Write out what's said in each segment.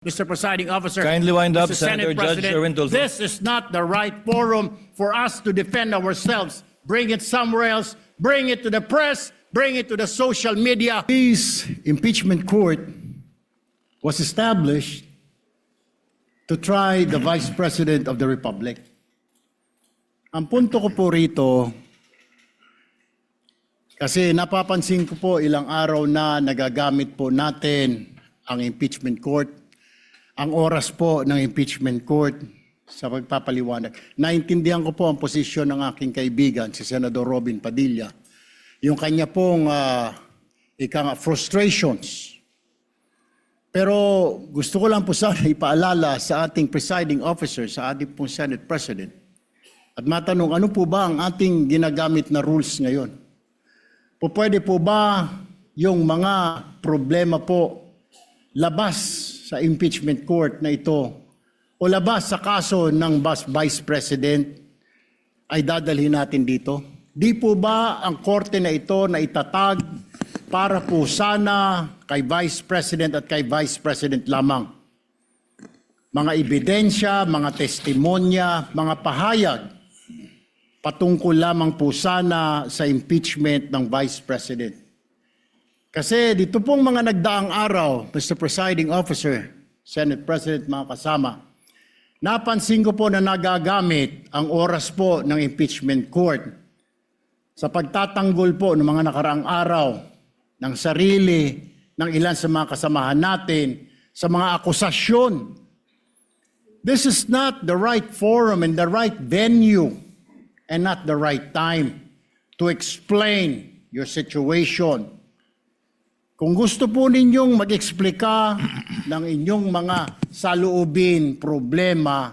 Mr. Presiding Officer, Kindly wind up, Mr. Senator Senate Judge President, Sherwin Tulfo. this is not the right forum for us to defend ourselves. Bring it somewhere else. Bring it to the press. Bring it to the social media. This impeachment court was established to try the Vice President of the Republic. Ang punto ko po rito, kasi napapansin ko po ilang araw na nagagamit po natin ang impeachment court, ang oras po ng impeachment court sa pagpapaliwanag. Naintindihan ko po ang posisyon ng aking kaibigan, si Senador Robin Padilla, yung kanya pong frustrations. Pero gusto ko lang po sana ipaalala sa ating presiding officer, sa ating pong Senate President, at matanong, ano po ba ang ating ginagamit na rules ngayon? Pwede po ba yung mga problema po labas sa impeachment court na ito o labas sa kaso ng Vice President ay dadalhin natin dito? Di po ba ang korte na ito na itatag para po sana kay Vice President at kay Vice President lamang? Mga ebidensya, mga testimonya, mga pahayag patungkol lamang po sana sa impeachment ng Vice President. Kasi dito pong mga nagdaang araw, Mr. Presiding Officer, Senate President, mga kasama, napansin ko po na nagagamit ang oras po ng impeachment court sa pagtatanggol po ng mga nakaraang araw ng sarili ng ilan sa mga kasamahan natin sa mga akusasyon. This is not the right forum and the right venue and not the right time to explain your situation. Kung gusto po ninyong mag-eksplika ng inyong mga saloobin, problema,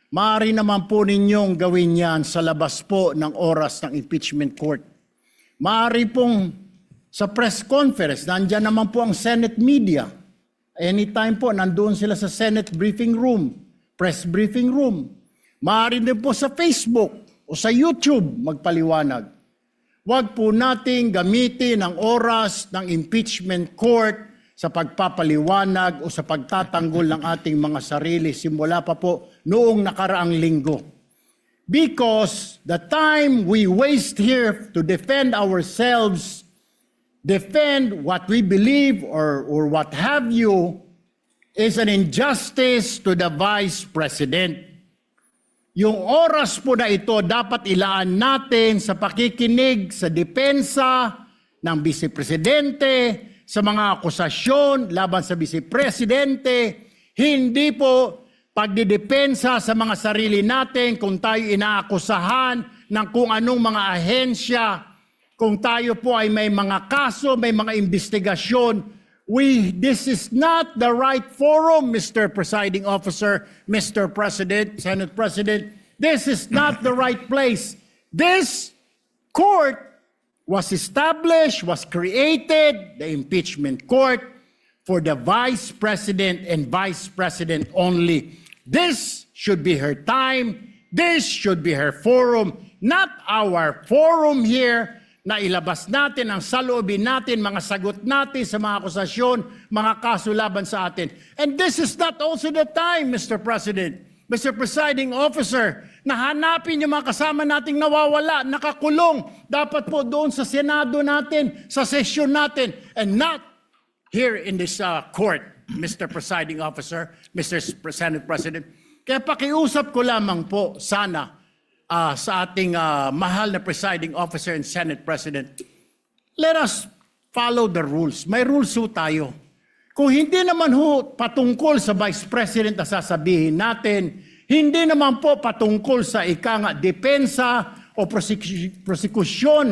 maaari naman po ninyong gawin yan sa labas po ng oras ng impeachment court. Maaari pong sa press conference, nandyan naman po ang Senate media. Anytime po, nandoon sila sa Senate briefing room, press briefing room. Maaari din po sa Facebook o sa YouTube magpaliwanag. Huwag po nating gamitin ang oras ng impeachment court sa pagpapaliwanag o sa pagtatanggol ng ating mga sarili simula pa po noong nakaraang linggo. Because the time we waste here to defend ourselves, defend what we believe or what have you, is an injustice to the Vice President. Yung oras po na ito dapat ilaan natin sa pakikinig sa depensa ng Vice Presidente, sa mga akusasyon laban sa Vice Presidente, hindi po pagdidepensa sa mga sarili natin kung tayo inaakusahan ng kung anong mga ahensya, kung tayo po ay may mga kaso, may mga investigasyon. This is not the right forum, Mr. Presiding Officer, Mr. President, Senate President. This is not the right place. This court was established, was created, the impeachment court, for the Vice President and Vice President only. This should be her time. This should be her forum, not our forum here, na ilabas natin ang saloobin natin, mga sagot natin sa mga akusasyon, mga kaso laban sa atin. And this is not also the time, Mr. President, Mr. Presiding Officer, na hanapin yung mga kasama nating nawawala, nakakulong, dapat po doon sa Senado natin, sa sesyon natin, and not here in this court, Mr. Presiding Officer, Mr. Senate President. Kaya pakiusap ko lamang po sana, sa ating mahal na presiding officer and Senate President, let us follow the rules. May rules ho tayo. Kung hindi naman ho patungkol sa Vice President na sasabihin natin, hindi naman po patungkol sa depensa o prosekusyon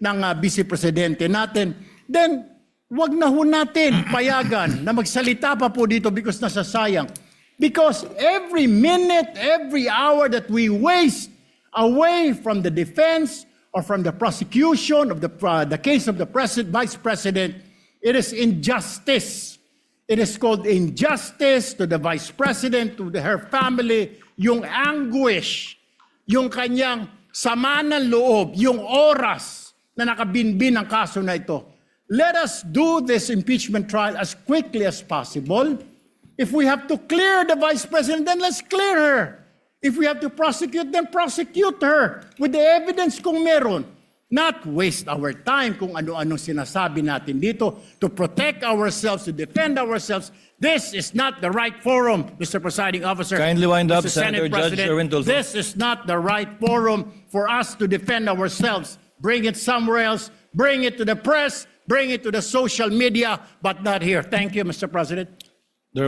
ng Vice Presidente natin, then wag na ho natin payagan na magsalita pa po dito because nasasayang. Because every minute, every hour that we waste away from the defense or from the prosecution of the case of the Vice President, it is injustice. It is called injustice to the Vice President, to her family, yung anguish, yung kanyang sama ng loob, yung oras na nakabinbin ang kaso na ito. Let us do this impeachment trial as quickly as possible. If we have to clear the Vice President, then let's clear her. If we have to prosecute, then prosecute her with the evidence kung meron. Not waste our time kung ano-ano sinasabi natin dito to protect ourselves, to defend ourselves. This is not the right forum, Mr. Presiding Officer. Kindly wind up, Mr. Senator Senate Judge President. Erwin Tulfo. This is not the right forum for us to defend ourselves. Bring it somewhere else. Bring it to the press. Bring it to the social media, but not here. Thank you, Mr. President.